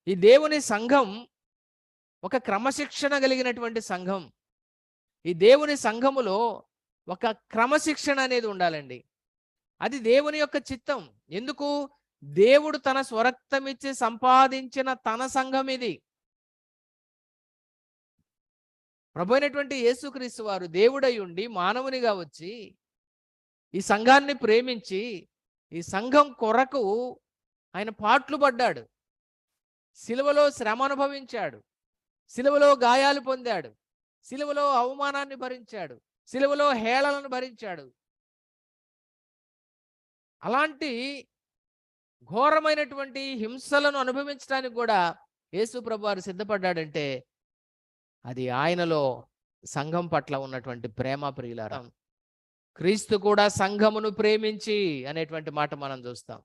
ఈ దేవుని సంఘం ఒక క్రమశిక్షణ కలిగినటువంటి సంఘం. ఈ దేవుని సంఘములో ఒక క్రమశిక్షణ అనేది ఉండాలండి. అది దేవుని యొక్క చిత్తం. ఎందుకు? దేవుడు తన స్వరక్తమిచ్చి సంపాదించిన తన సంఘం ఇది. ప్రభు అయినటువంటి యేసుక్రీస్తు వారు దేవుడై ఉండి మానవునిగా వచ్చి ఈ సంఘాన్ని ప్రేమించి ఈ సంఘం కొరకు ఆయన పాట్లు పడ్డాడు. సిలువలో శ్రమ అనుభవించాడు, సిలువలో గాయాలు పొందాడు, సిలువలో అవమానాన్ని భరించాడు, సిలువలో హేళనను భరించాడు. అలాంటి ఘోరమైనటువంటి హింసలను అనుభవించడానికి కూడా యేసు ప్రభు వారు సిద్ధపడ్డాడంటే అది ఆయనలో సంఘం పట్ల ఉన్నటువంటి ప్రేమ. ప్రియులారా, క్రీస్తు కూడా సంఘమును ప్రేమించి అనేటువంటి మాట మనం చూస్తాం.